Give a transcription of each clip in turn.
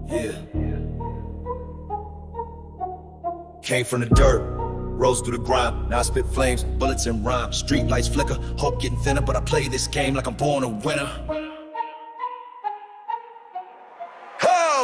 Yeah. Came from the dirt, rose through the grime. Now I spit flames, bullets and rhyme. Street lights flicker, hope getting thinner, but I play this game like I'm born a winner.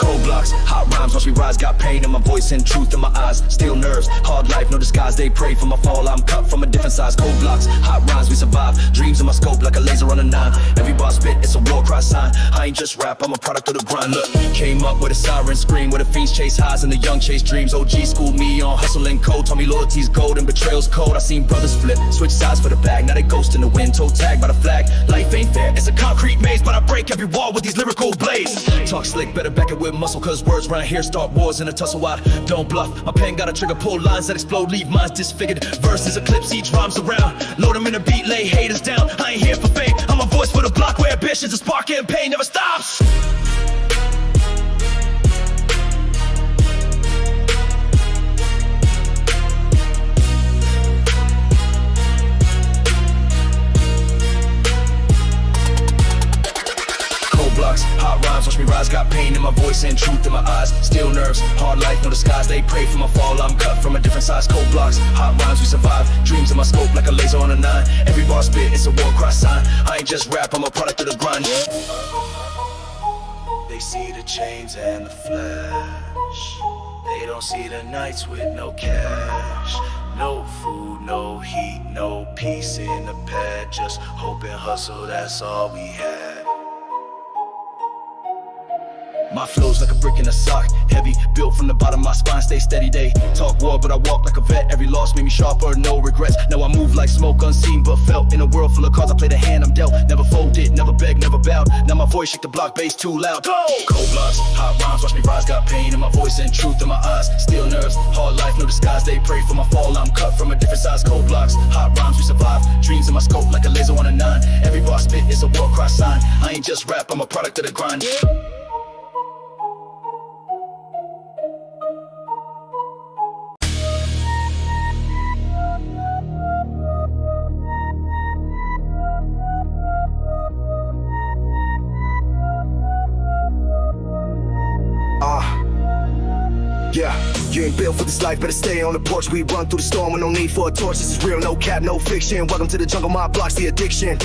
Cold blocks, hot rhymes, watch me rise. Got pain in my voice and truth in my eyes. Still nerves, hard life, no disguise. They pray for my fall, I'm cut from a different size. Cold blocks, hot rhymes, we survive. Dreams in my scope like a laser on a 9. Every bar spit, it's a war cry sign. I ain't just rap, I'm a product of the grind. Look, came up with a siren scream, where the fiends chase highs and the young chase dreams. OG schooled me on hustle and code, told me loyalty's gold and betrayal's cold. I seen brothers flip, switch sides for the bag. Now they ghost in the wind, toe tag by the flag. Life ain't fair, it's a concrete maze, but I break every wall with these lyrical blades. Talk slick, better back it with muscle, cause words round here start wars in a tussle. I don't bluff, my pen got a trigger, pull lines that explode, leave minds disfigured. Verses eclipse each rhymes around, load them in a beat, lay haters down. I ain't here for fame, I'm a voice for the block where ambition's a spark and pain never stops. Hot rhymes, watch me rise. Got pain in my voice and truth in my eyes. Still nerves, hard life, no disguise. They pray for my fall, I'm cut from a different size. Cold blocks, hot rhymes, we survive. Dreams in my scope like a laser on a 9. Every bar spit, it's a war cry sign. I ain't just rap, I'm a product of the grind. They see the chains and the flash. They don't see the nights with no cash. No food, no heat, no peace in the pad. Just hope and hustle, that's all we had. My flow's like a brick in a sock, heavy, built from the bottom of my spine, stay steady. They talk war, but I walk like a vet. Every loss made me sharper, no regrets. Now I move like smoke, unseen but felt. In a world full of cards, I play the hand I'm dealt. Never folded, never begged, never bowed. Now my voice shake the block, bass too loud. Go! Cold blocks, hot rhymes, watch me rise. Got pain in my voice and truth in my eyes. Still nerves, hard life, no disguise. They pray for my fall, I'm cut from a different size. Cold blocks, hot rhymes, we survive. Dreams in my scope like a laser on a 9. Every bar spit is a war cry sign. I ain't just rap, I'm a product of the grind. Yeah, you ain't built for this life, better stay on the porch. We run through the storm with no need for a torch. This is real, no cap, no fiction. Welcome to the jungle, my block's the addiction.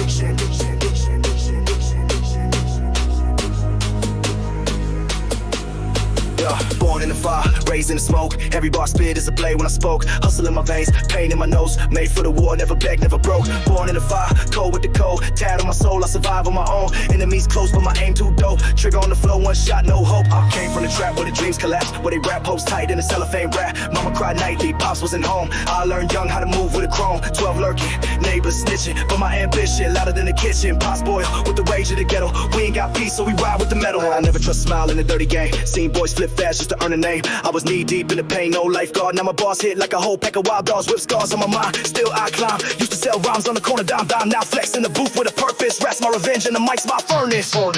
Born in the fire, raised in the smoke. Every bar spit is a blade when I spoke. Hustle in my veins, pain in my nose. Made for the war, never begged, never broke. Born in the fire, cold with the cold. Tad on my soul, I survive on my own. Enemies close, but my aim too dope. Trigger on the flow, one shot, no hope. I came from the trap where the dreams collapse, where they rap post tight in a cellophane wrap. Mama cried nightly, pops wasn't home. I learned young how to move with a chrome. 12 lurking, neighbors snitching, but my ambition louder than the kitchen. Pops boy with the rage of the ghetto. We ain't got peace, so we ride with the metal. I never trust a smile in a dirty game. Seen boys flip fast just to earn a name. I was knee deep in the pain, no lifeguard. Now my boss hit like a whole pack of wild dogs with scars on my mind. Still I climb. Used to sell rhymes on the corner, dime. Now flex in the booth with a purpose. Rats my revenge and the mic's my furnace. Born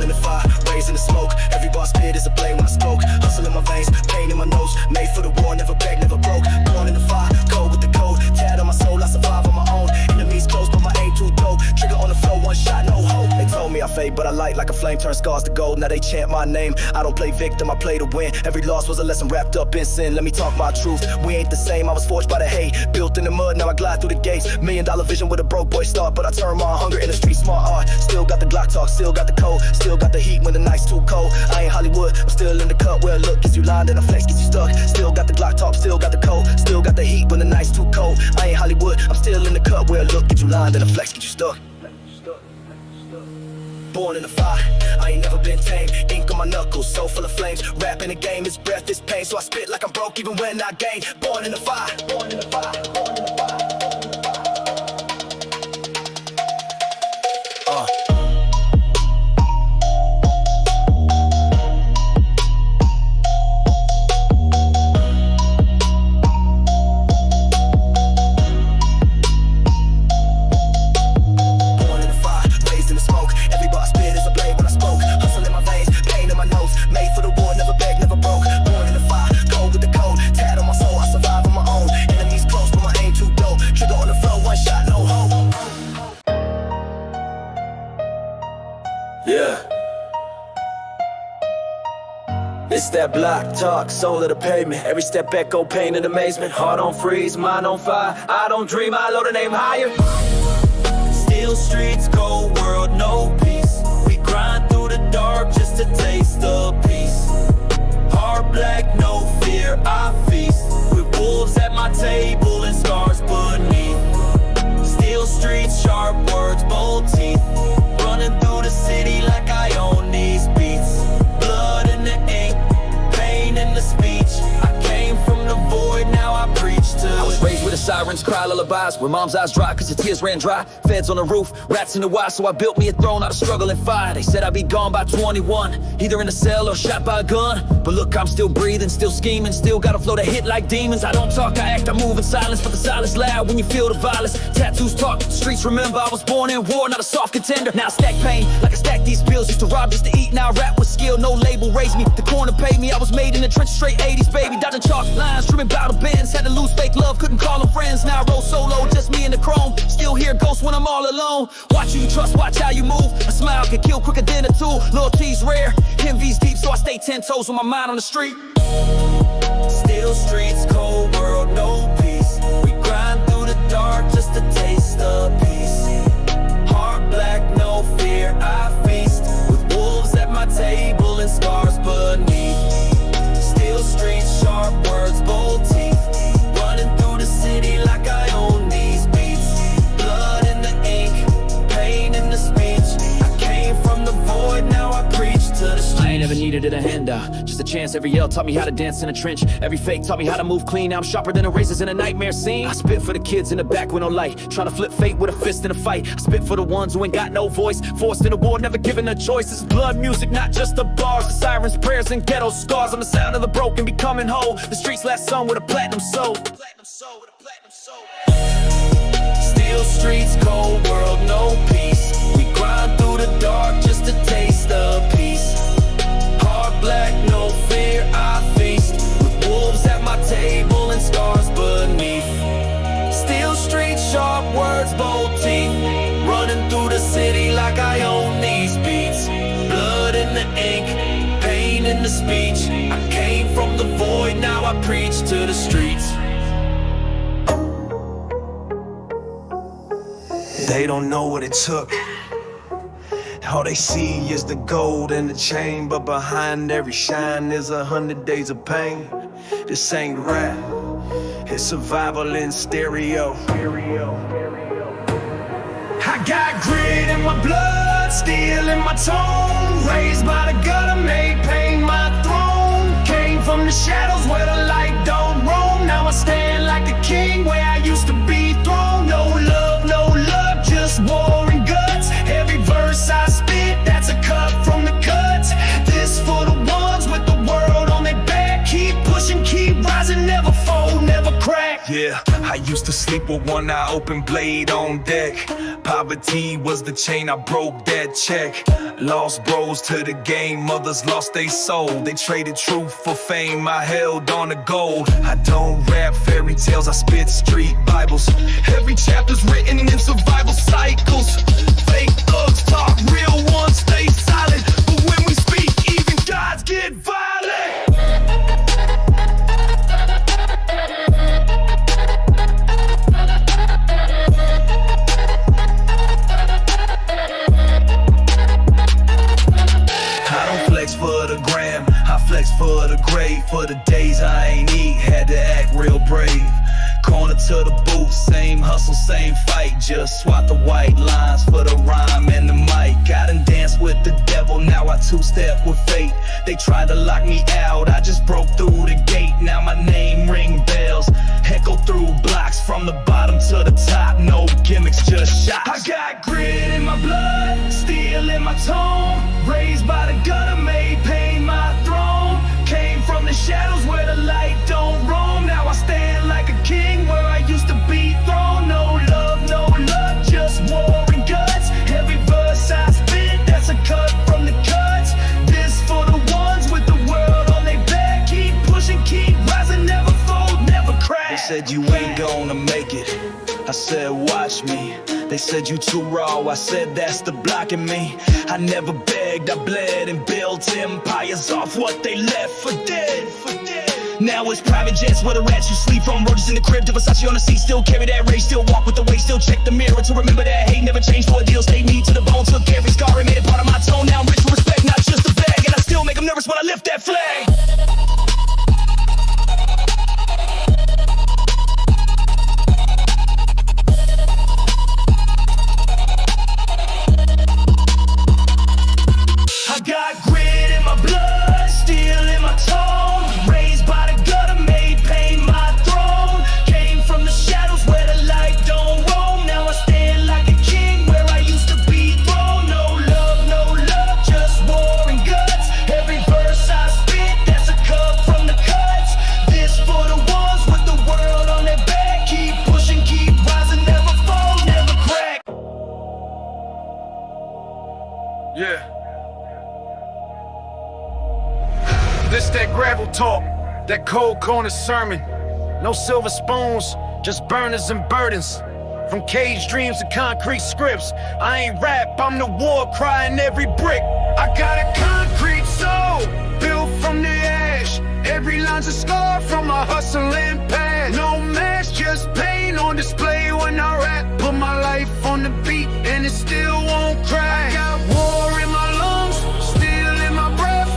in the fire, raised in the smoke. Every bar spit is a blade when I spoke. Hustle in my veins, pain in my nose. Made for the war, never begged, never broke. Born in the fire, cold with the code. Tad on my soul, I survive on my own. Enemies close, but my aim too dope. Trigger on the flow, one shot, no hope. They told me I fade, but I light like a flame. Turn scars to gold, now they chant my name. I don't play victim, I play to win. Every loss was a lesson wrapped up in sin. Let me talk my truth, we ain't the same. I was forged by the hate, built in the mud, now I glide through the gates. $1 million vision with a broke boy start, but I turn my hunger into street smart art. Still got the Glock talk, still got the code. Still got the heat when the night's too cold. I ain't Hollywood, I'm still in the cut. Where a look gets you lined and a flex gets you stuck. Still got the Glock talk, still got the code. Still got the heat when the night's too cold. I ain't Hollywood, I'm still in the cut. Where a look gets you lined and a flex gets you stuck. Born in the fire, I ain't never been tame. Ink on my knuckles, so full of flames. Rap in the game, it's breath, it's pain. So I spit like I'm broke even when I gain. Born in the fire, born in the fire, born in the fire. Made for the war, never begged, never broke. Born in the It's that block talk, soul of the pavement. Every step echo, pain and amazement. Heart on freeze, mind on fire. I don't dream, I load a name higher. Steel streets, cold world, no peace. We grind through the dark just to taste the peace. Heart black, no fear, I feast. With wolves at my table and scars beneath. Steel streets, sharp words, bold teeth. Running through the city like I own these beats. Blood in the ink, pain in the speech. I came from the void, now I preach to. I was raised with the sirens, cry lullabies. When mom's eyes dry, cause the tears ran dry. Feds on the roof, rats in the wire. So I built me a throne out of struggle and fire. They said I'd be gone by 21, either in a cell or shot by a gun. But look, I'm still breathing, still scheming. Still got a flow that hit like demons. I don't talk, I act, I move in silence. But the silence loud when you feel the violence. Tattoos talk, the streets remember. I was born in war, not a soft contender. Now I stack pain, like I stack these pills. Used to rob just to eat, now I rap with skill. No label raised me, the corner paid me. I was made in the trenches, straight 80s, baby. Dodging chalk lines, trimming bottle bends. Had to lose fake love, couldn't call them friends. Now I roll solo, just me and the chrome. Still hear ghosts when I'm all alone. Watch who you trust, watch how you move. A smile can kill quicker than a tool. Loyalty's rare, envy's deep, so I stay 10 toes with my mind on the street. Steel streets, cold world, no peace. We grind through the dark just to taste the peace. Heart black, no fear, I feast. With wolves at my table and scars beneath. Steel streets, sharp words, bold teeth. Running through the city like I own these beats. Blood in the ink, pain in the speech. I came from the void, now I preach to the streets. I ain't never needed a handout, just a chance. Every yell taught me how to dance in a trench. Every fake taught me how to move clean. Now I'm sharper than erasers in a nightmare scene. I spit for the kids in the back with no light, trying to flip fate with a fist in a fight. I spit for the ones who ain't got no voice, forced in a war, never given a choice. This is blood music, not just the bars. The sirens, prayers, and ghetto scars. I'm the sound of the broken becoming whole. The streets last sung with a platinum soul. Steel streets, cold world, no peace. We grind through the dark just to taste the peace. Heart black, no fear, I feast. With wolves at my table and scars beneath. Steel streets, sharp words, bold teeth. Running through the city like I own these beats. Blood in the ink, pain in the speech. I came from the void, now I preach to the streets. They don't know what it took. All they see is the gold and the chain, but behind every shine is 100 days of pain. This ain't rap, it's survival in stereo. I got grit in my blood, steel in my tone. Raised by the gutter, made pain my throne. Came from the shadows where the light don't roam. Now I stand like the king where I used to be thrown. No love, just war and guts. Every verse I spit, that's a cut from the cuts. This for the ones with the world on their back. Keep pushing, keep rising, never fold, never crack. Yeah, I used to sleep with one eye open, blade on deck. Poverty was the chain, I broke that check. Lost bros to the game, mothers lost their soul. They traded truth for fame, I held on to gold. I don't rap fairy tales, I spit street Bibles. Every chapter's written in survival cycles. Fake thugs talk, real ones stay silent. But when we speak, even gods get violent. For the gram, I flex for the grave. For the days I ain't eat, had to act real brave. Corner to the booth, same hustle, same fight. Just swap the white lines for the rhyme and the mic. I done danced with the devil, now I two-step with fate. They tried to lock me out, I just broke through the gate. Now my name ring bells, echo through blocks. From the bottom to the top, no gimmicks, just shots. I got grit in my blood, steel in my tone. Raised by the gutter, made pain my throne. Came from the shadows where the light don't roam. Now I stand like a king where I used to be thrown. No love, just war and guts. Every verse I spit, that's a cut from the cuts. This for the ones with the world on their back. Keep pushing, keep rising, never fold, never crack. They said you ain't gonna make it, I said watch me. They said you too raw, I said that's the block in me. I never begged, I bled and built empires off what they left for dead. Now it's private jets where the rats you sleep from. Roaches in the crib to Versace on the seat. Still carry that rage, still walk with the weight. Still check the mirror to remember that hate never changed for a deal. Stayed me to the bone, took every scar and made it part of my tone. Now I'm rich for respect, not just a bag. And I still make them nervous when I lift that flag. I got grit in my blood, steel in my tone. Raised by the gutter, made pain my throne. Came from the shadows where the light don't roam. Now I stand like a king where I used to be thrown. No love, just war and guts. Every verse I spit, that's a cup from the cuts. This for the ones with the world on their back. Keep pushing, keep rising, never fall, never crack. Yeah. This that gravel talk, that cold corner sermon. No silver spoons, just burners and burdens. From cage dreams to concrete scripts. I ain't rap, I'm the war crying every brick. I got a concrete soul, built from the ash. Every line's a scar from my hustling past. No mask, just pain on display when I rap. Put my life on the beat and it still won't crack. I got war in my lungs, steel in my breath.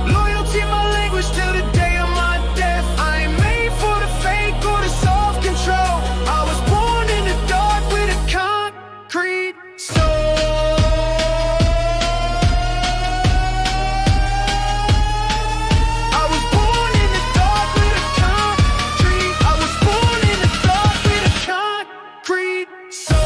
Loyalty my language till the day of my death. I ain't made for the fake or the soft control. I was born in the dark with a concrete soul. I was born in the dark with a concrete. I was born in the dark with a concrete soul.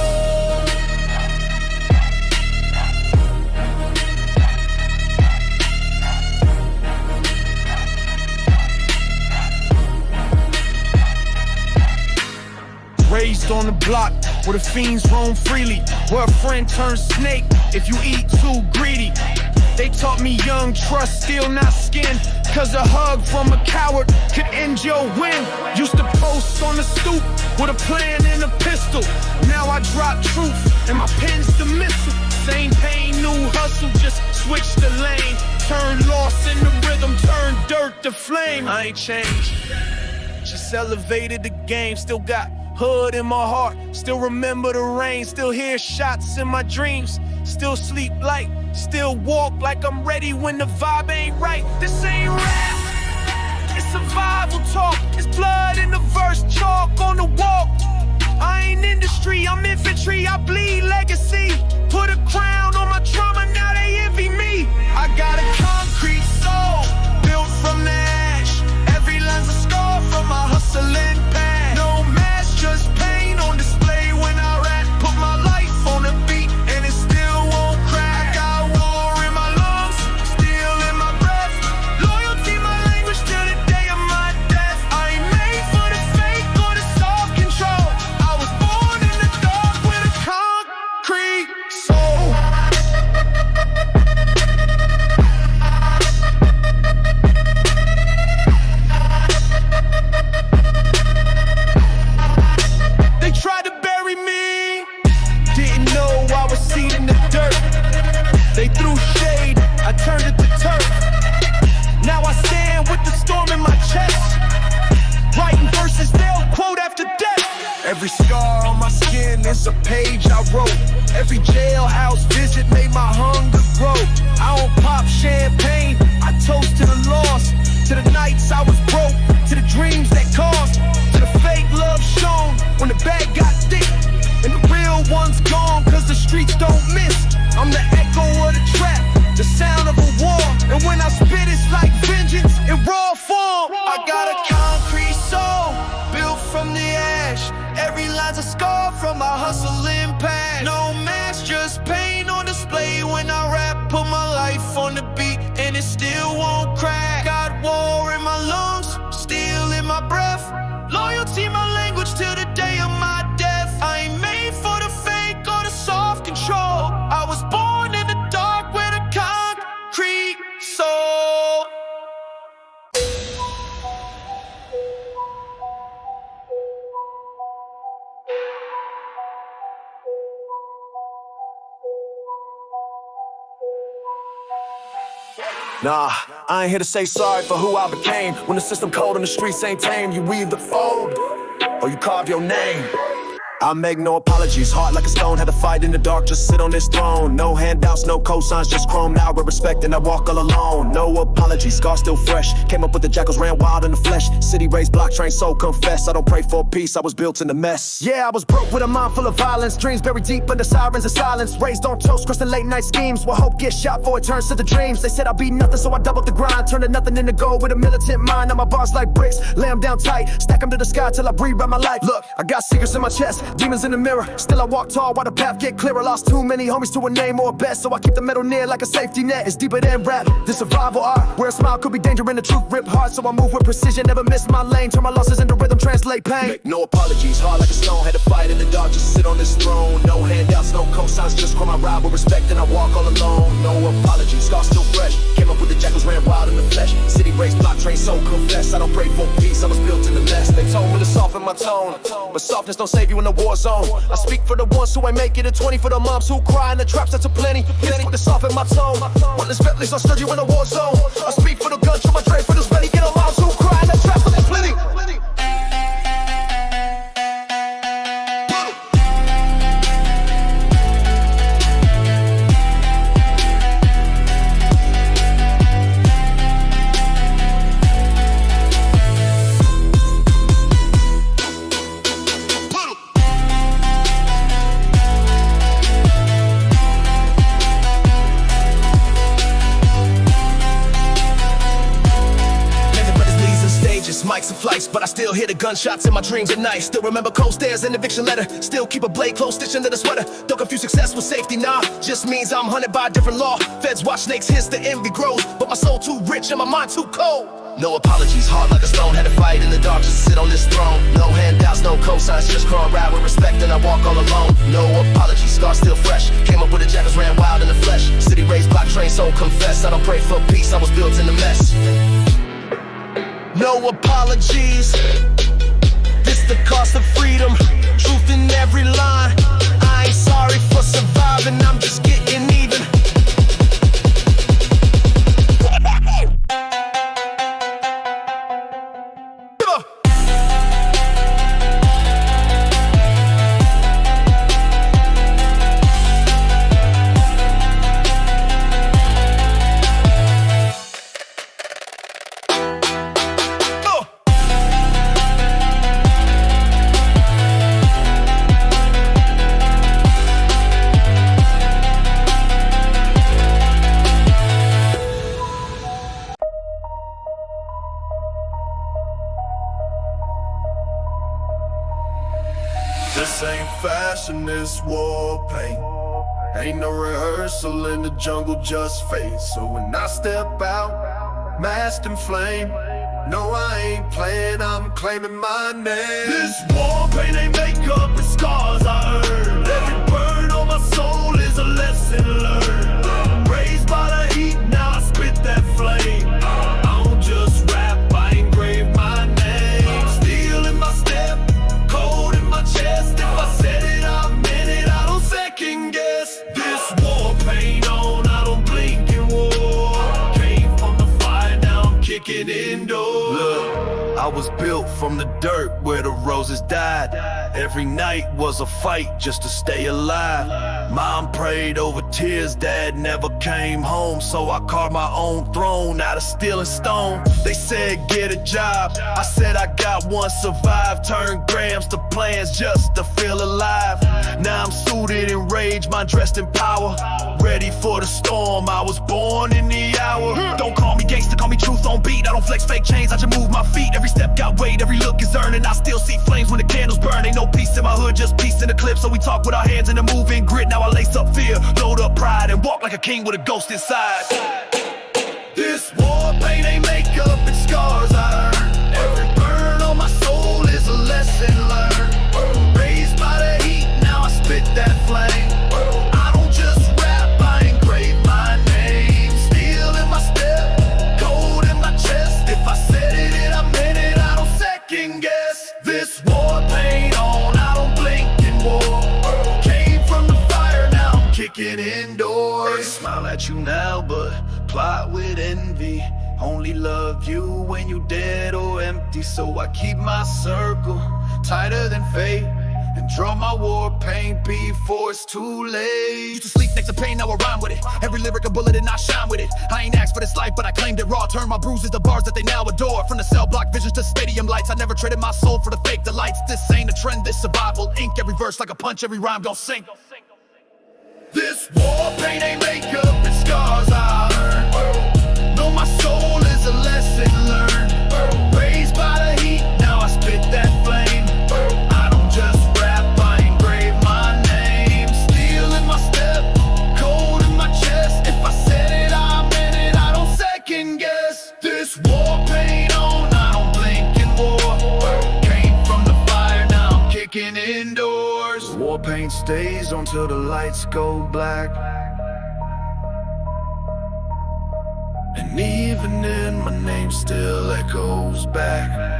Raised on the block where the fiends roam freely, where a friend turns snake if you eat too greedy. They taught me young trust, still not skin, cause a hug from a coward could end your win. Used to post on the stoop with a plan and a pistol. Now I drop truth and my pen's the missile. Same pain, new hustle, just switch the lane. Turn lost in the rhythm, turn dirt to flame. I ain't changed, just elevated the game. Still got hood in my heart, still remember the rain. Still hear shots in my dreams, still sleep light. Still walk like I'm ready when the vibe ain't right. This ain't rap, it's survival talk. It's blood in the verse, chalk on the walk. I ain't industry, I'm infantry, I bleed legacy. Put a crown on my trauma, now they envy me. I got a concrete soul, built from the ash. Every line's a scar from my hustling past. No mask, just pain on display when I rap. Put my life on the beat and it still won't crack. I got war in my lungs, steel in my breath. Loyalty my language till the day of my death. I ain't made for the fake or the soft control. I was born in the dark with a concrete soul. They tried to bury me, didn't know I was seed in the dirt. They threw shade, I turned it to turf. Now I stand with the storm in my chest, writing verses they'll quote after death. Every scar on my skin is a page I wrote. Every jailhouse visit made my hunger grow. I don't pop champagne, I toast to the lost. To the nights I was broke, to the dreams that cost. To the fake love shown when the bag got thick. And the real one's gone cause the streets don't miss. I'm the echo of the trap, the sound of a war. And when I spit it's like vengeance in raw form. I got a concrete soul, built from the ash. Every line's a scar from my hustling past. No mask, just pain on display when I rap. Put my Nah, I ain't here to say sorry for who I became. When the system cold and the streets ain't tame, you either fold or you carve your name. I make no apologies, heart like a stone, had to fight in the dark, just sit on this throne. No handouts, no cosigns, just chrome out with respect, and I walk all alone. No apologies, scar still fresh, came up with the jackals, ran wild in the flesh. City raised, block train, soul confess, I don't pray for peace, I was built in the mess. Yeah, I was broke with a mind full of violence, dreams buried deep under sirens of silence. Raised on toast, crossing late night schemes, where hope gets shot for it turns to the dreams. They said I'd be nothing, so I doubled the grind, turned to nothing into gold with a militant mind. Now my bars like bricks, lay them down tight, stack them to the sky till I breathe out my life. Look, I got secrets in my chest, demons in the mirror, still I walk tall while the path get clearer. Lost too many homies to a name or a bet, so I keep the metal near like a safety net. It's deeper than rap, this survival art, where a smile could be danger and the truth rip hard. So I move with precision, never miss my lane, turn my losses into rhythm, translate pain. Make no apologies, hard like a stone, had to fight in the dark, just sit on this throne. No handouts, no cosigns, just call my ride with respect, and I walk all alone. No apologies, scars still fresh, came up with the jackals, ran wild in the flesh. City race, block train, soul confess, I don't pray for peace, I was built in the mess. They told me to soften my tone, but softness don't save you in the war zone. I speak for the ones who ain't make it, and 20 for the moms who cry in the traps, that's a plenty. Put the soft in my tone, when this Bentley's I stood you in the war zone. I speak for the guns, for my trade, for this many, get on moms who cry in the traps, that's a plenty. Mics and flights, but I still hear the gunshots in my dreams at night. Still remember cold stares and eviction letter. Still keep a blade close stitched into the sweater. Don't confuse success with safety, nah. Just means I'm hunted by a different law. Feds watch snakes hiss, the envy grows, but my soul too rich and my mind too cold. No apologies, hard like a stone, had to fight in the dark just to sit on this throne. No handouts, no cosigns, just crawl ride with respect, and I walk all alone. No apologies, scars still fresh, came up with the jackals, ran wild in the flesh. City raised, block train, soul confess, I don't pray for peace, I was built in the mess. No apologies, this the cost of freedom, truth in every line. I ain't sorry for surviving, I'm just getting even. This ain't fashion, this war paint. Ain't no rehearsal in the jungle, just fate. So when I step out, masked in flame, no, I ain't playing, I'm claiming my name. This war paint ain't makeup, it's scars I earned. Every burn on my soul is a lesson learned. Raised by the heat, now I spit that flame. I don't just rap, I engrave my name. Steel in my step, cold in my chest. If I said it, I meant it, I don't second guess. This war paint on, I don't blink in war. Came from the fire, now I'm kicking indoors. Look, I was built from the dirt where the roses died. Every night was a fight just to stay alive. Mom prayed over tears, dad never came home, so I carved my own throne out of steel and stone. They said get a job, I said I got one, survive. Turned grams to plans just to feel alive. Now I'm suited in rage, mind dressed in power, ready for the storm. I was born in the hour. Don't call me gangster, call me truth on beat. I don't flex fake chains, I just move my feet. Every step got weight, every look is earning. I still see flames when the candles burn. Ain't no peace in my hood, just peace in the clip. So we talk with our hands and a moving grit. Now I lace up fear, load up pride, and walk like a king with a ghost inside. This war paint ain't makeup, it's scars I earned. Every burn on my soul is a lesson learned. Raised by the heat, now I spit that flame. I don't just rap, I engrave my name. Steel in my step, cold in my chest. If I said it, I meant it, I don't second guess. This war paint on, I don't blink in war. Came from the fire, now I'm kicking indoors. Smile at you now, but plot with envy. Only love you when you dead or empty. So I keep my circle tighter than fate, and draw my war paint before it's too late. Used to sleep next to pain, now I rhyme with it. Every lyric a bullet and I shine with it. I ain't asked for this life, but I claimed it raw. Turn my bruises to bars that they now adore. From the cell block visions to stadium lights, I never traded my soul for the fake delights. This ain't a trend, this survival ink. Every verse like a punch, every rhyme gon' sink. This war paint ain't makeup, it's scars I earned. Know my soul is a lesson learned. Raised by the heat, now I spit that flame. I don't just rap, I engrave my name. Steel in my step, cold in my chest. If I said it, I meant it, I don't second guess. This war paint on, I don't blink in war. Came from the fire, now I'm kicking indoors. War paint stays on till the lights go black. And even then, my name still echoes back.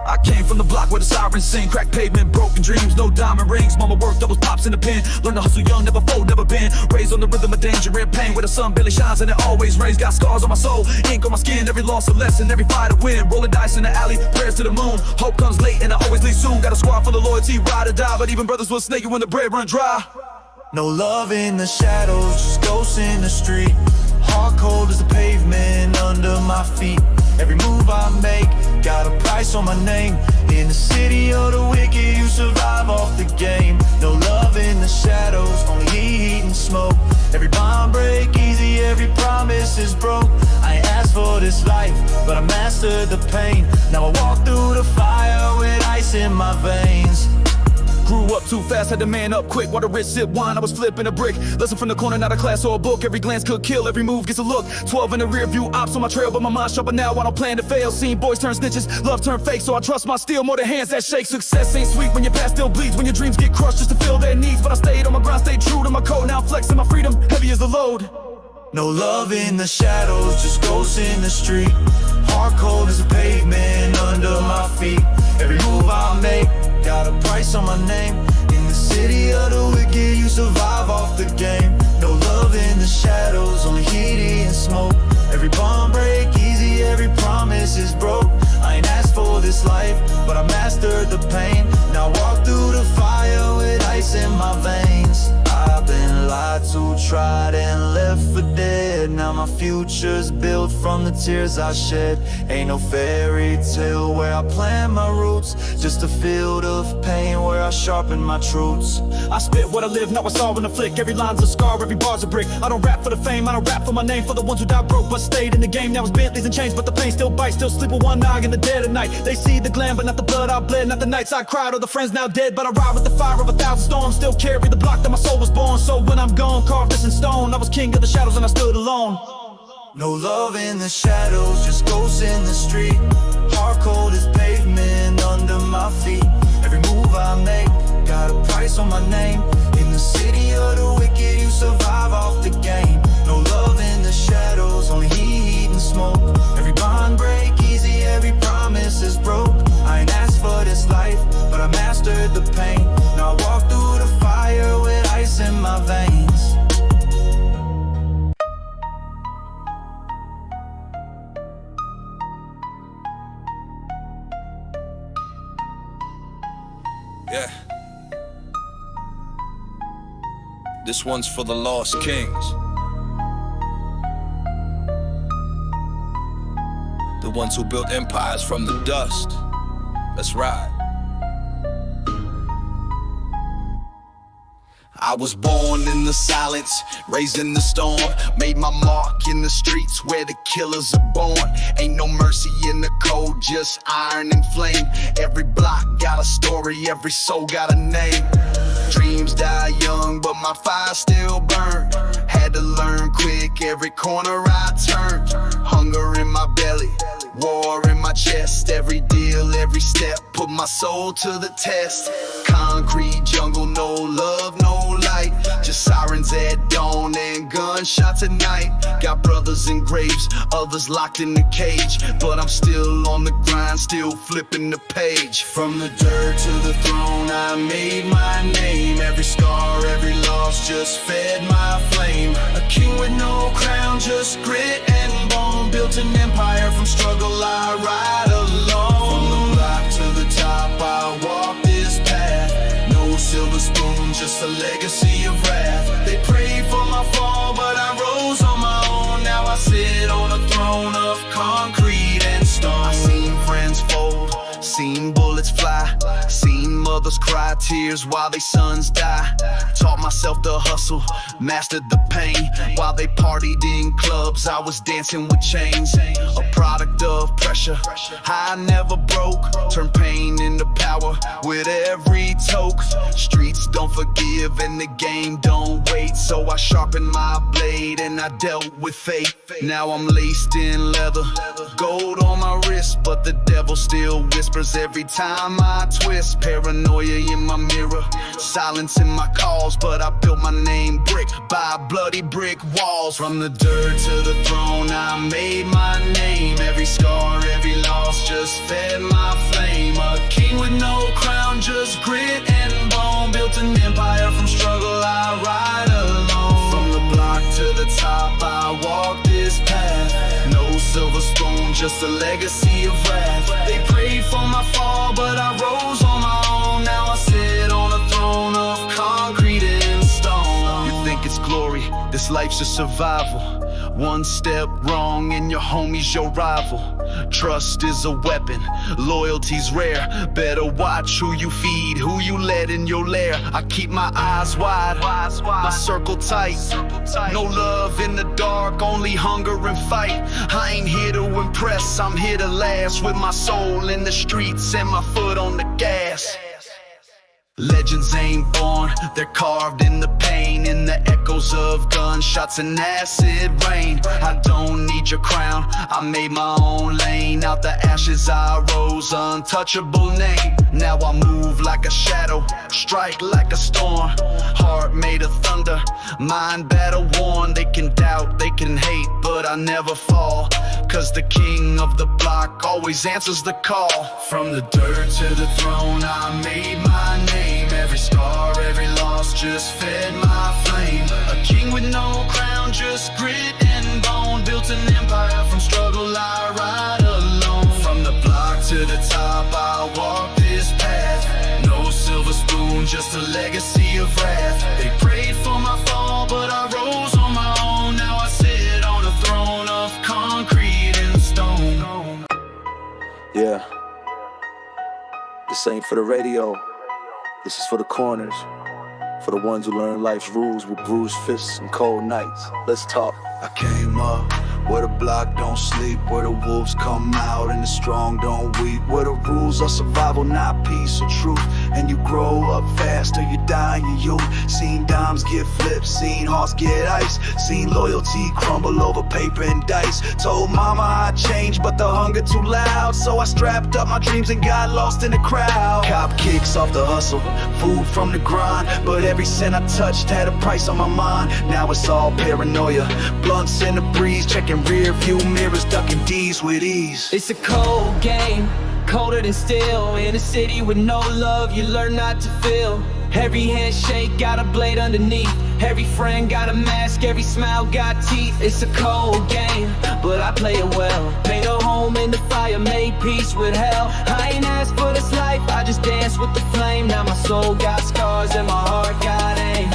I came from the block where the sirens sing. Crack pavement, broken dreams, no diamond rings. Mama worked, doubles pops in the pen. Learned to hustle young, never fold, never been. Raised on the rhythm of danger and pain, where the sun barely shines and it always rains. Got scars on my soul, ink on my skin. Every loss a lesson, every fight a win. Rolling dice in the alley, prayers to the moon. Hope comes late and I always leave soon. Got a squad full of loyalty, ride or die. But even brothers will snake you when the bread run dry. No love in the shadows, just ghosts in the street. Heart cold as the pavement under my feet. Every move I make, got a price on my name. In the city of the wicked, you survive off the game. No love in the shadows, only heat and smoke. Every bond break easy, every promise is broke. I ain't asked for this life, but I mastered the pain. Now I walk through the fire with ice in my veins. Grew up too fast, had to man up quick. While the rich sip wine, I was flipping a brick. Lesson from the corner, not a class or a book. Every glance could kill, every move gets a look. 12 in the rear view, ops on my trail, but my mind's sharper now. I don't plan to fail. Seen boys turn snitches, love turn fake, so I trust my steel more than hands that shake. Success ain't sweet when your past still bleeds, when your dreams get crushed just to fill their needs. But I stayed on my grind, stayed true to my code. Now I'm flexing my freedom, heavy as the load. No love in the shadows, just ghosts in the street. Heart cold as the pavement under my feet. Every move I make, got a price on my name. In the city of the wicked, you survive off the game. No love in the shadows, only heat and smoke. Every bond break easy, every promise is broke. I ain't asked for this life, but I mastered the pain. Now I walk through the fire with ice in my veins. I've been lied to, tried and left for dead. Now my future's built from the tears I shed. Ain't no fairy tale where I plant my roots, just a field of pain where I sharpen my truths. I spit what I live, now it's all in a flick. Every line's a scar, every bar's a brick. I don't rap for the fame, I don't rap for my name. For the ones who died broke but stayed in the game. Now it's Bentleys and chains, but the pain still bites. Still sleep with one eye in the dead of night. They see the glam, but not the blood I bled. Not the nights I cried or the friends now dead. But I ride with the fire of 1,000 storms. Still carry the block that my soul was born. So when I'm gone, carved this in stone. I was king of the shadows and I stood alone. No love in the shadows, just ghosts in the street. Heart cold as pavement under my feet. Every move I make, got a price on my name. In the city of the wicked, you survive off the game. No love in the shadows, only heat and smoke. Every bond break easy, every promise is broke. I ain't asked for this life, but I mastered the pain. Now I walk through the fire with ice in my veins. Yeah. This one's for the lost kings. The ones who built empires from the dust. Let's ride. I was born in the silence, raised in the storm. Made my mark in the streets where the killers are born. Ain't no mercy in the code, just iron and flame. Every block got a story, every soul got a name. Dreams die young, but my fire still burned. Had to learn quick, every corner I turned. Hunger in my belly, war in my chest. Every deal, every step, put my soul to the test. Concrete jungle, no love, no light. Just just sirens at dawn and gunshots at night. Got brothers in graves, others locked in the cage, but I'm still on the grind, still flipping the page. From the dirt to the throne, I made my name. Every scar, every loss just fed my flame. A king with no crown, just grit and bone. Built an empire from struggle, I ride alone. From the block to the top, I walk this path. No silver spoon, just a legacy of wrath. They prayed for my fall, but I rose on my own. Now I sit on a throne of concrete and stone. I seen friends fold, seen bullets fly, seen mothers cry tears while their sons die. Taught myself to hustle, mastered the pain. While they partied in clubs, I was dancing with chains. A product of pressure, I never broke. Turned pain into power with every toke. Streets don't forgive and the game don't wait, so I sharpened my blade and I dealt with fate. Now I'm laced in leather, gold on my wrist, but the devil still whispers every time I twist. Paranoia in my mirror, silence in my calls, but I built my name brick by bloody brick walls. From the dirt to the throne, I made my name. Every scar, every loss just fed my flame. A king with no crown, just grit and bone. Built an empire from struggle, I ride alone. From the block to the top, I walk this path. No silver spoon, just a legacy of wrath. They prayed for my fall, but I rose on my own. Now I sit on a throne of concrete and stone. You think it's glory, this life's a survival. One step wrong and your homie's your rival. Trust is a weapon, loyalty's rare. Better watch who you feed, who you let in your lair. I keep my eyes wide, my circle tight. No love in the dark, only hunger and fight. I ain't here to impress, I'm here to last. With my soul in the streets and my foot on the gas. Legends ain't born, they're carved in the pain, in the echoes of gunshots and acid rain. I don't need your crown, I made my own lane. Out the ashes I rose, untouchable name. Now I move like a shadow, strike like a storm. Heart made of thunder, mind battle worn. They can doubt, they can hate, but I never fall. Cause the king of the block always answers the call. From the dirt to the throne, I made my name. Every scar, every loss just fed my flame. A king with no crown, just grit and bone. Built an empire from struggle, I ride alone. From the block to the top, I walk this path. No silver spoon, just a legacy of wrath. They prayed for my fall, but I rose on my own. Now I sit on a throne of concrete and stone. Yeah, this ain't for the radio. This is for the corners, for the ones who learn life's rules with bruised fists and cold nights. Let's talk. I came up where the block don't sleep, where the wolves come out and the strong don't weep, where the rules are survival, not peace or truth. And you grow up fast or you die in your youth. Seen dimes get flipped, seen hearts get iced, seen loyalty crumble over paper and dice. Told mama I'd change, but the hunger too loud, so I strapped up my dreams and got lost in the crowd. Cop kicks off the hustle, food from the grind, but every cent I touched had a price on my mind. Now it's all paranoia, blunts in the breeze, checking rear view mirrors, ducking D's with ease. It's a cold game, colder than steel. In a city with no love, you learn not to feel. Every handshake got a blade underneath. Every friend got a mask, every smile got teeth. It's a cold game, but I play it well. Made a home in the fire, made peace with hell. I ain't asked for this life, I just dance with the flame. Now my soul got scars and my heart got aim.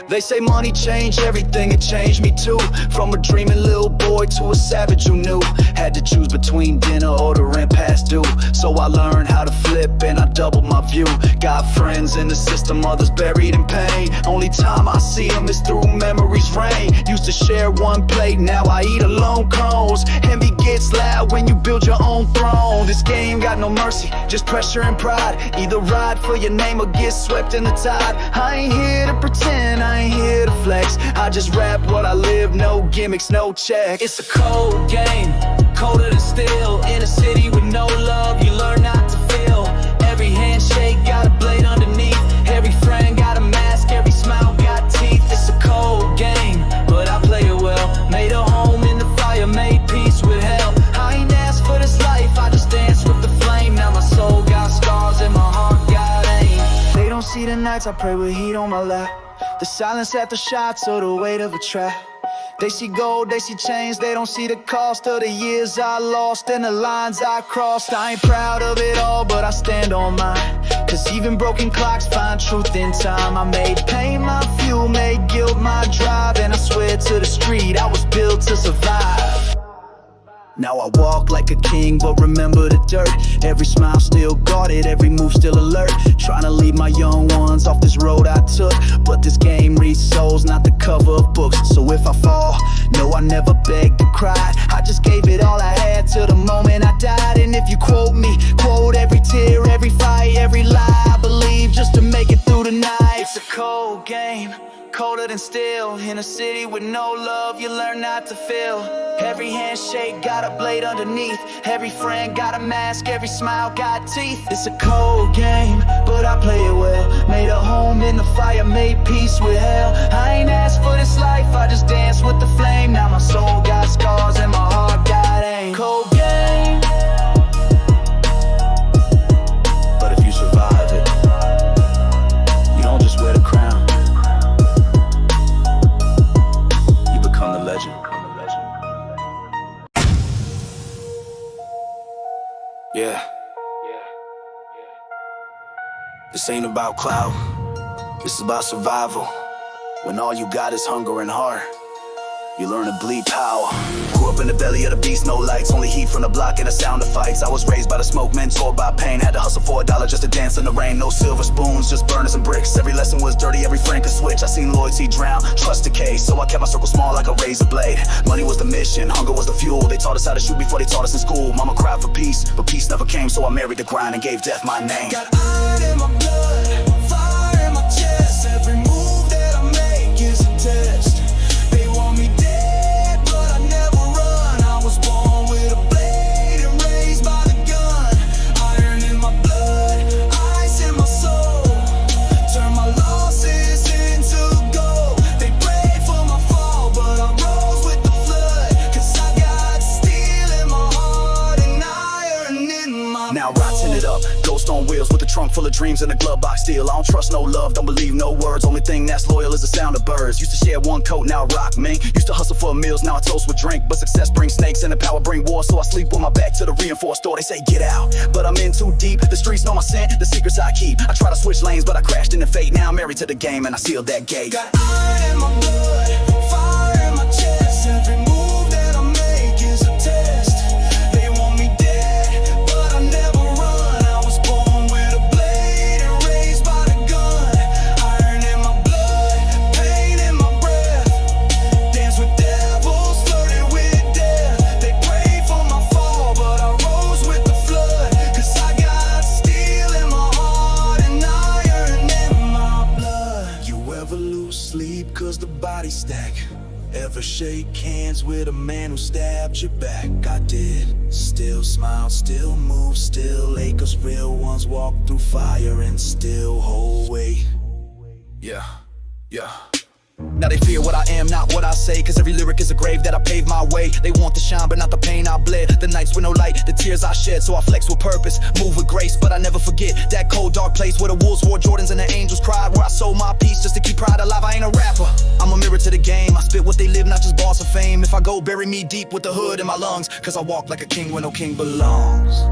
They say money changed everything, it changed me too. From a dreaming little boy to a savage who knew. Had to choose between dinner or the rent past due. So I learned how to flip and I doubled my view. Got friends in the system, others buried in pain. Only time I see them is through memories rain. Used to share one plate, now I eat alone cones. Envy gets loud when you build your own throne. This game got no mercy, just pressure and pride. Either ride for your name or get swept in the tide. I ain't here to pretend, I ain't here to flex. I just rap what I live, no gimmicks, no checks. It's a cold game, colder than steel. In a city with no love, you learn not to feel. Every handshake got a blade underneath. Every friend got a mask, every smile got nights I pray with heat on my lap. The silence after shots or the weight of a trap. They see gold, they see chains, they don't see the cost of the years I lost and the lines I crossed. I ain't proud of it all, but I stand on mine. Cause even broken clocks find truth in time. I made pain my fuel, made guilt my drive. And I swear to the street, I was built to survive. Now I walk like a king, but remember the dirt. Every smile still guarded, every move still alert. Trying to lead my young ones off this road I took. But this game reads souls, not the cover of books. So if I fall, no, I never begged or cried. I just gave it all I had till the moment I died. And if you quote me, quote every tear, every fight, every lie I believe just to make it through the night. It's a cold game, colder than steel. In a city with no love, you learn not to feel. Every handshake got a blade underneath. Every friend got a mask, every smile got teeth. It's a cold game, but I play it well. Made a home in the fire, made peace with hell. I ain't asked for this life, I just danced with the flame. Now my soul got scars and my heart got aim. Cold game, but if you survive it, you don't just wear the crown, you become the legend. Yeah. This ain't about clout, this is about survival. When all you got is hunger and heart, you learn to bleed power. Grew up in the belly of the beast, no lights, only heat from the block and the sound of fights. I was raised by the smoke, mentored by pain. Had to hustle for $1 just to dance in the rain. No silver spoons, just burners and bricks. Every lesson was dirty, every friend could switch. I seen loyalty drown, trust decay, so I kept my circle small like a razor blade. Money was the mission, hunger was the fuel. They taught us how to shoot before they taught us in school. Mama cried for peace, but peace never came, so I married the grind and gave death my name. Got iron in my blood, fire in my chest. Every move that I make is a test. They want me dead, but I never run. I was born with a blade and raised by the gun. Iron in my blood, ice in my soul. Turn my losses into gold. They prayed for my fall, but I rose with the flood. Cause I got steel in my heart and iron in my blood. Now rotting it up, ghost on wheels with a trunk full of dreams and a glove box steel. I don't trust no love, don't believe no words. Only thing that's loyal is the sound of birds. Used to share one coat, now rock me. Used to hustle for meals, now I toast with drink. But success brings snakes and the power bring war. So I sleep with my back to the reinforced door. They say get out, but I'm in too deep. The streets know my scent, the secrets I keep. I try to switch lanes, but I crashed into fate. Now I'm married to the game and I sealed that gate. Got iron in my blood, fire in my chest. Every move that I make is a test. They want me dead, but I never run. I was born with a blade and raised by the gun. Iron in my blood, pain in my breath. Dance with devils, flirted with death. They prayed for my fall, but I rose with the flood. Cause I got steel in my heart and iron in my blood. You ever lose sleep cause the body stack? Ever shake hands with a man who stabbed your back? I did. Still smile, still move, still ache. Cause real ones walk through fire and still hold weight. Yeah. Now they fear what I am, not what I say. Cause every lyric is a grave that I paved my way. They want the shine, but not the pain I bled. The nights with no light, the tears I shed. So I flex with purpose, move with grace. But I never forget that cold dark place where the wolves wore Jordans and the angels cried. Where I sold my peace just to keep pride alive. I ain't a rapper, I'm a mirror to the game. I spit what they live, not just bars of fame. If I go, bury me deep with the hood in my lungs. Cause I walk like a king where no king belongs.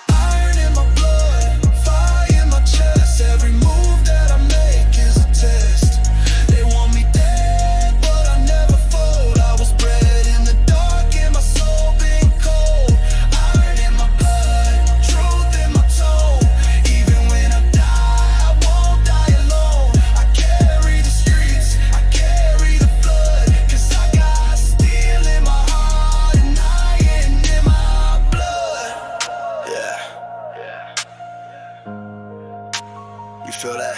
Iron in my blood, fire in my chest. Every move that I make is a test. They want me dead, but I never fold. I was bred in the dark and my soul been cold. Iron in my blood, truth in my tone. Even when I die, I won't die alone. I carry the streets, I carry the flood. Cause I got steel in my heart and iron in my blood. Yeah. You feel that?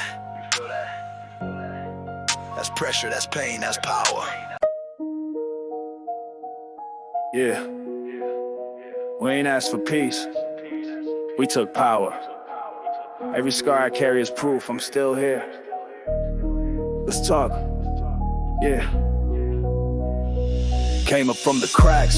That's pressure, that's pain, that's power. Yeah. We ain't asked for peace. We took power. Every scar I carry is proof I'm still here. Let's talk. Yeah. Came up from the cracks,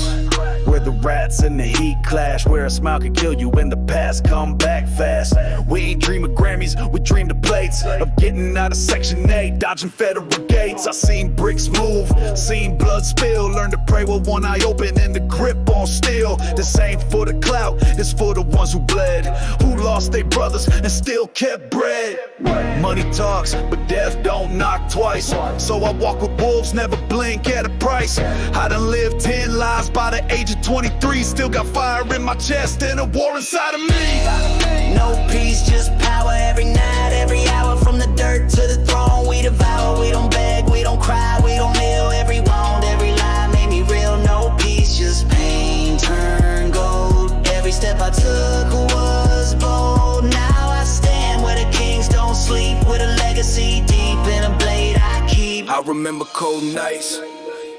where the rats and the heat clash, where a smile could kill you in the past, come back fast. We ain't dream of Grammys, we dreamed of plates, of getting out of Section 8, dodging federal gates. I seen bricks move, seen blood spill, learned to pray with one eye open and the grip on steel. This ain't for the clout, it's for the ones who bled, who lost their brothers and still kept bread. Money talks, but death don't knock twice, so I walk with wolves, never blink at a price. I done lived 10 lives by the age of 23, still got fire in my chest and a war inside of me. No peace, just power every night, every hour. From the dirt to the throne, we devour. We don't beg, we don't cry, we don't kneel. Every wound, every lie made me real. No peace, just pain turned gold. Every step I took was bold. Now I stand where the kings don't sleep, with a legacy deep in a blade I keep. I remember cold nights,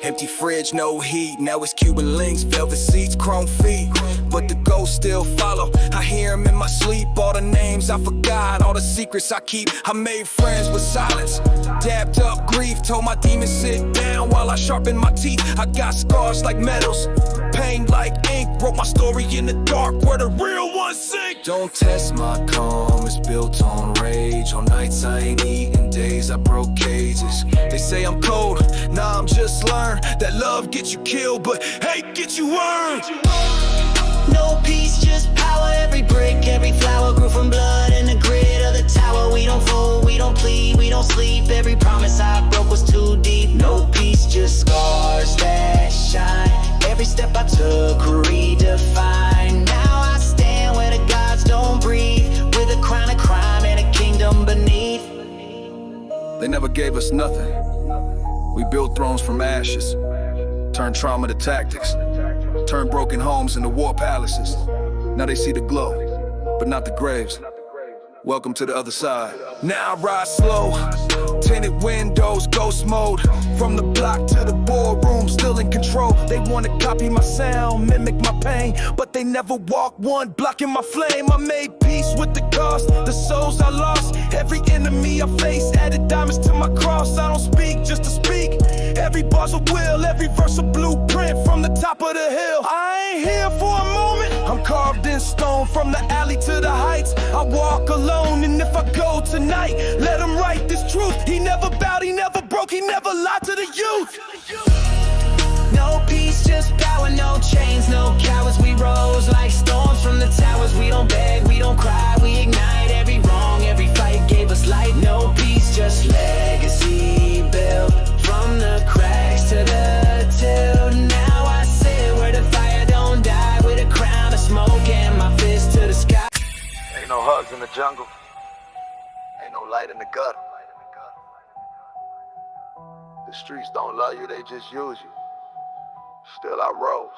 empty fridge, no heat. Now it's Cuban links, velvet seats, chrome feet, but the ghosts still follow. I hear them in my sleep, all the names I forgot, all the secrets I keep. I made friends with silence, dabbed up grief, told my demons sit down while I sharpen my teeth. I got scars like metals, pain like ink, wrote my story in the dark where the real ones sink. Don't test my calm, it's built on rage. On nights I ain't eating, days I broke cages. They say I'm cold, nah I'm just learned that love gets you killed, but hate gets you earned. No peace, just power. Every brick, every flower grew from blood in the grid of the tower. We don't fold, we don't plead, we don't sleep. Every promise I broke was too deep. No peace, just scars that shine. Every step I took redefined. Now I stand where the gods don't breathe, with a crown of crime and a kingdom beneath. They never gave us nothing. We built thrones from ashes, turned trauma to tactics, turned broken homes into war palaces. Now they see the glow, but not the graves. Welcome to the other side. Now I ride slow, tinted windows, ghost mode. From the block to the boardroom, still in control. They wanna copy my sound, mimic my pain, but they never walk one block in my flame. I made peace with the cost, the souls I lost. Every enemy I face, added diamonds to my cross. I don't speak just to speak, every bar's a will, every verse a blueprint from the top of the hill. I ain't here for a moment, I'm carved in stone. From the alley to the heights, I walk alone. And if I go tonight, let him write this truth. He never bowed, he never broke, he never lied to the youth. No peace, just power, no chains, no cowards. We rose like storms from the towers. We don't beg, we don't cry, we ignite every wrong. Every fight gave us light. No peace, just legacy built from the cracks to the till. Now I sit where the fire don't die, with a crown of smoke and my fist to the sky. Ain't no hugs in the jungle, ain't no light in the gutter. The streets don't love you, they just use you. Still I rose.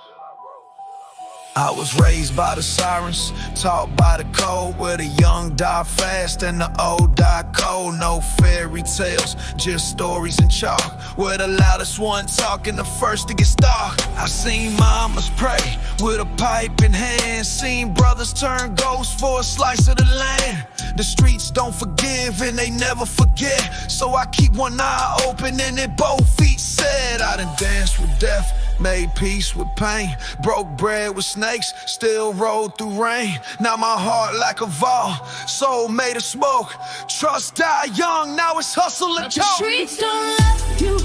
I was raised by the sirens, taught by the code, where the young die fast and the old die cold. No fairy tales, just stories and chalk, where the loudest one talking the first to get stalked. I seen mamas pray with a pipe in hand, seen brothers turn ghosts for a slice of the land. The streets don't forgive and they never forget, so I keep one eye open and then both feet set. I done danced with death, made peace with pain, broke bread with snakes, still rode through rain. Now my heart like a vault, soul made of smoke. Trust die young, now it's hustle and But the choke. streets don't love you,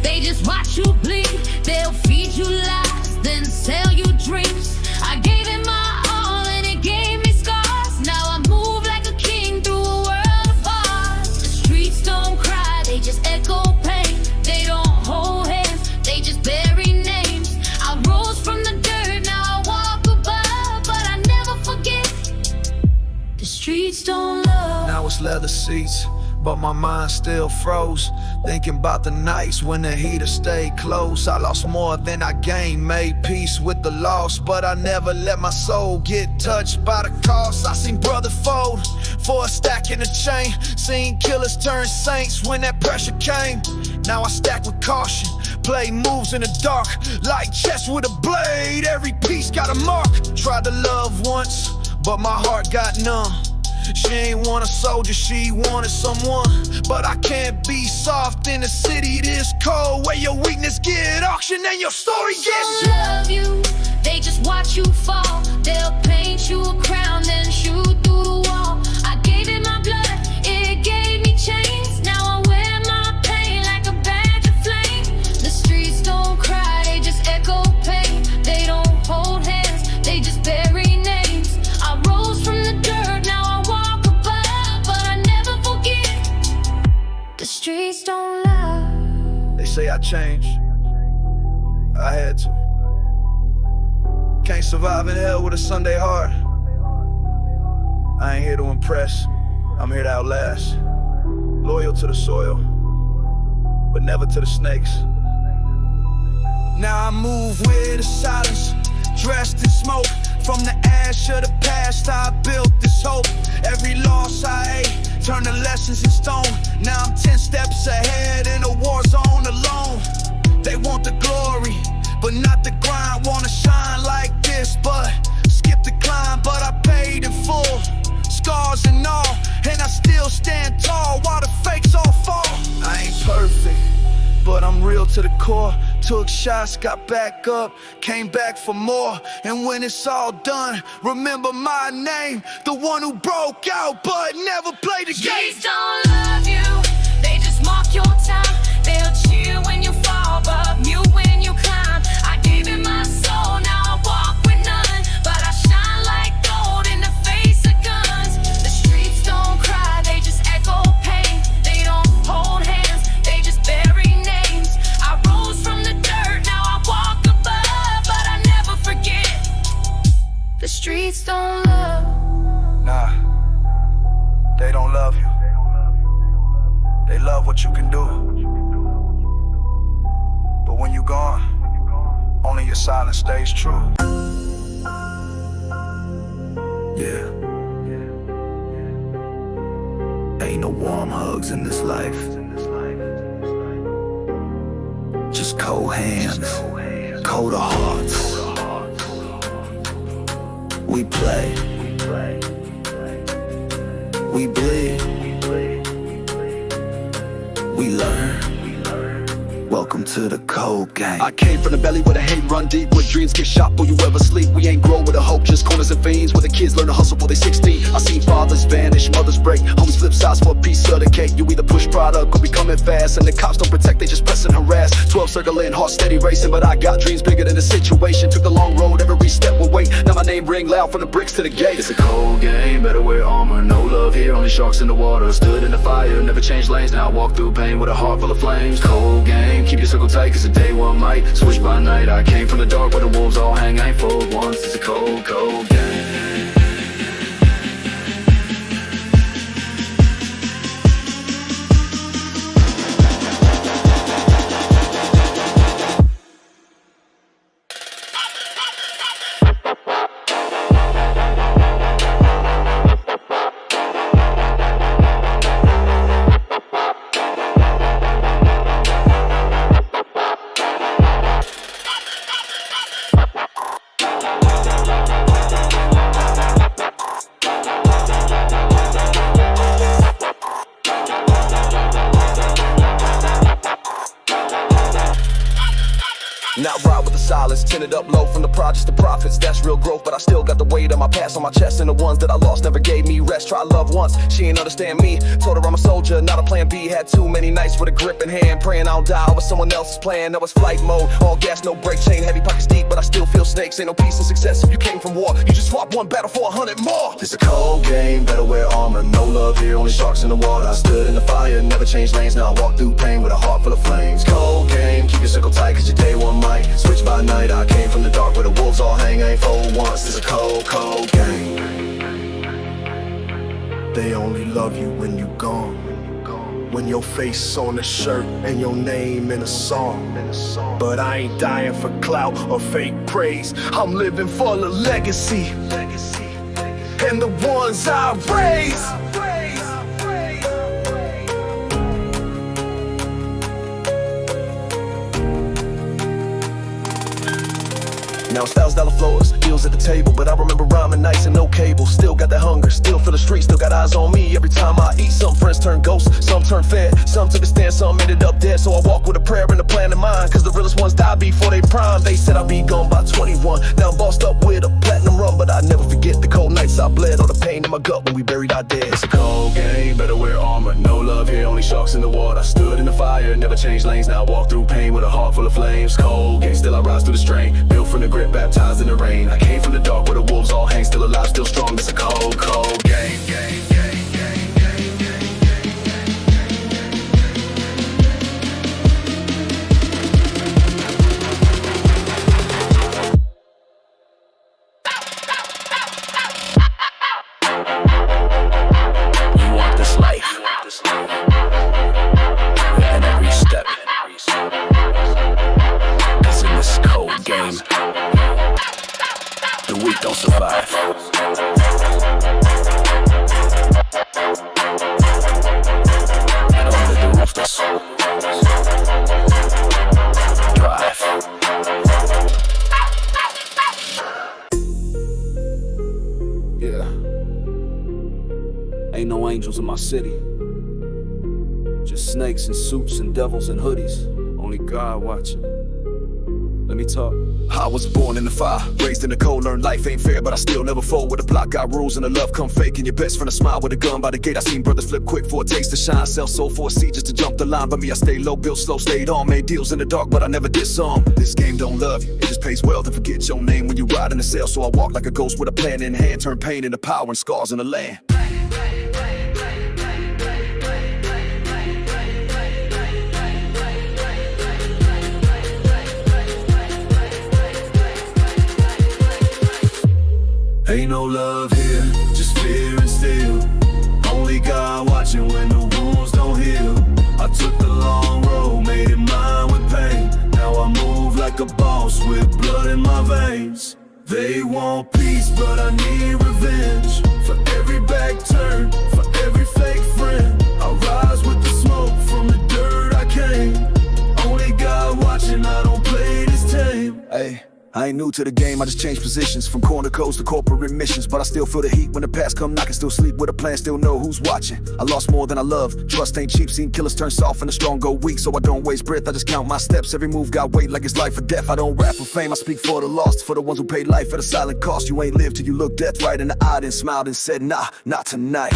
they just watch you bleed. They'll feed you lies, then sell you dreams. I gave it my all and it gave me scars. Now I move like a king through a world of bars. The streets don't cry, they just echo pain. They don't hold hands, they just bury names. I rose from the dirt, now I walk above, but I never forget. The streets don't love. Now it's leather seats, but my mind still froze, thinking about the nights when the heater stayed close. I lost more than I gained, made peace with the loss, but I never let my soul get touched by the cost. I seen brother fold for a stack in the chain, seen killers turn saints when that pressure came. Now I stack with caution, play moves in the dark, like chess with a blade. Every piece got a mark. Tried to love once, but my heart got numb. She ain't want a soldier, she wanted someone. But I can't be soft in a city this cold, where your weakness get auctioned and your story gets. Don't love you, they just watch you fall. They'll paint you a crown, then shoot through the wall. I gave it my blood, it gave me chains. Now I wear my pain like a badge of flame. The streets don't cry, they just echo pain. They don't hold hands, they just bury names. I rose from the dirt, now I walk above, but I never forget. The streets don't lie. They say I changed, I had to. Can't survive in hell with a Sunday heart. I ain't here to impress, I'm here to outlast. Loyal to the soil, but never to the snakes. Now I move with the silence, dressed in smoke. From the ash of the past, I built this hope. Every loss I ate, turned the lessons in stone. Now I'm 10 steps ahead in a war zone alone. They want the glory, but not the grind. Wanna shine like this, but skip the climb. But I paid in full, scars and all, and I still stand tall while the fakes all fall. I ain't perfect, but I'm real to the core. Took shots, got back up, came back for more. And when it's all done, remember my name, the one who broke out but never played the game. Streets don't love you, they just mark your time. They'll cheer when you fall, but mute when you climb. I gave it my soul, now I walk with none, but I shine like gold in the face of guns. The streets don't cry, they just echo pain. They don't hold hands, they just bury names. I rose from the dirt, now I walk above, but I never forget. The streets don't love. Nah, they don't love you. They love what you can do. But when you gone, only your silence stays true. Yeah. Ain't no warm hugs in this life. Just cold hands, colder hearts. We play, we bleed, we learn. Welcome to the cold game. I came from the belly where the hate run deep, where dreams get shot before you ever sleep. We ain't grow with a hope, just corners and fiends, where the kids learn to hustle before they 16. I seen fathers vanish, mothers break, homies flip sides for a piece of the cake. You either push product or be coming fast, and the cops don't protect, they just press and harass. 12 circling, heart steady racing, but I got dreams bigger than the situation. Took the long road, every step will wait. Now my name ring loud from the bricks to the gate. It's a cold game, better wear armor. No love here, only sharks in the water. Stood in the fire, never changed lanes. Now I walk through pain with a heart full of flames. Cold game, keep your circle tight, cause the day one might switch by night. I came from the dark where the wolves all hang. I ain't fooled once, it's a cold, cold game. Now ride with the silence, tinted up low from the projects to profits. That's real growth, but I still got the weight of my past on my chest. And the ones that I lost never gave me rest. Tried love once, she ain't understand me. Told her I'm a soldier, not a plan B. Had too many nights with a grip in hand, praying I don't die over someone else's plan. Now it's flight mode, all gas, no brake, chain heavy, pockets deep, but I still feel snakes. Ain't no peace and success if you came from war. You just swap one battle for 100 more. It's a cold game, better wear armor. No love here, only sharks in the water. I stood in the fire, never changed lanes. Now I walk through pain with a heart full of flames. Cold game, keep your circle tight, cause your day one might switch by night. I came from the dark where the wolves all hang. I ain't fold once, it's a cold, cold game. They only love you when you gone. When your face on a shirt and your name in a song. But I ain't dying for clout or fake praise. I'm living for the legacy and the ones I raise. Now it's $1,000 floors, deals at the table, but I remember rhyming nights and no cable. Still got that hunger, still feel the streets, still got eyes on me every time I eat. Some friends turn ghosts, some turn fed, some took a stand, some ended up dead. So I walk with a prayer and a plan in mind, cause the realest ones die before they prime. They said I'd be gone by 21, now I'm bossed up with a platinum rum. But I never forget the cold nights I bled, or the pain in my gut when we buried our dead. It's a cold game, better wear armor. No love here, only sharks in the water. I stood in the fire, never changed lanes. Now I walk through pain with a heart full of flames. Cold game, still I rise through the strain. Built from the grit, baptized in the rain. I came from the dark where the wolves all hang. Still alive, still strong, it's a cold, cold game. Ain't no angels in my city, just snakes in suits and devils in hoodies. Only God watching. Let me talk. I was born in the fire, raised in the cold, learned life ain't fair, but I still never fold. With a block got rules and the love come fake, and your best friend a smile with a gun by the gate. I seen brothers flip quick for a taste to shine, sell soul for a seat just to jump the line. But me, I stayed low, built slow, stayed on, made deals in the dark, but I never did some. This game don't love you, it just pays well to forget your name when you ride in the cell. So I walk like a ghost with a plan in hand, turn pain into power and scars in the land. Ain't no love here, just fear and steel. Only God watching when the wounds don't heal. I took the long road, made it mine with pain. Now I move like a boss with blood in my veins. They want peace, but I need revenge. For every back turn, for every fake friend. I rise with the smoke from the dirt I came. Only God watching, I don't play this tame. Hey, I ain't new to the game, I just changed positions from corner codes to corporate missions. But I still feel the heat when the past come knocking. Still sleep with a plan, still know who's watching. I lost more than I love, trust ain't cheap. Seen killers turn soft and the strong go weak. So I don't waste breath, I just count my steps. Every move got weight like it's life or death. I don't rap for fame, I speak for the lost. For the ones who paid life at a silent cost. You ain't lived till you looked death right in the eye, then smiled and said, nah, not tonight.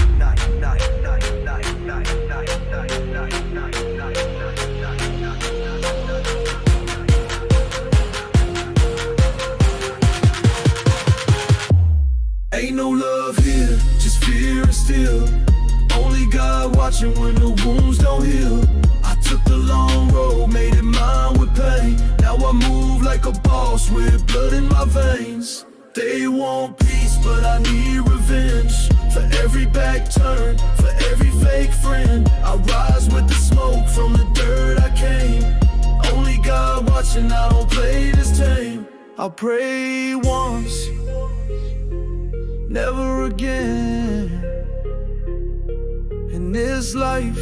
Ain't no love here, just fear and steel. Only God watching when the wounds don't heal. I took the long road, made it mine with pain. Now I move like a boss with blood in my veins. They want peace, but I need revenge. For every back turn, for every fake friend. I rise with the smoke from the dirt I came. Only God watching, I don't play this tame. I pray once, never again. In this life,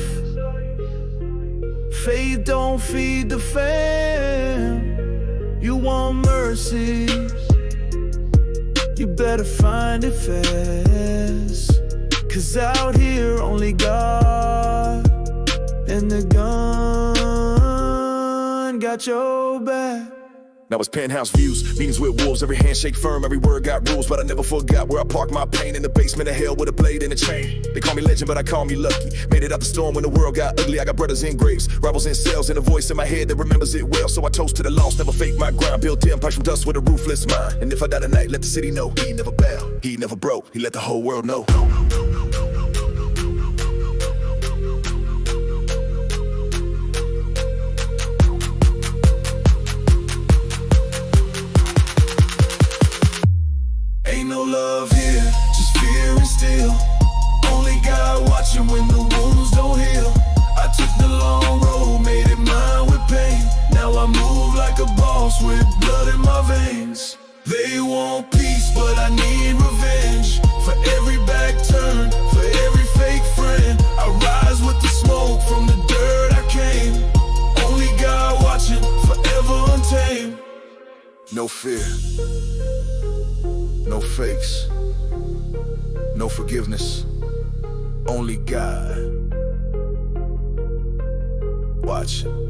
faith don't feed the fam. You want mercy, you better find it fast. Cause out here only God and the gun got your back. Now it's penthouse views, meetings with wolves, every handshake firm, every word got rules. But I never forgot where I parked my pain, in the basement of hell with a blade and a chain. They call me legend, but I call me lucky. Made it out the storm when the world got ugly. I got brothers in graves, rivals in cells, and a voice in my head that remembers it well. So I toast to the lost, never fake my grind. Built empires from dust with a ruthless mind. And if I die tonight, let the city know he never bowed, he never broke, he let the whole world know. Love here, just fear and steel. Only God watching when the wounds don't heal. I took the long road, made it mine with pain. Now I move like a boss with blood in my veins. They want peace, but I need revenge. For every back turn, for every fake friend. I rise with the smoke from the dirt I came. Only God watching, forever untamed. No No fear, no fakes, no forgiveness, only God. Watch it.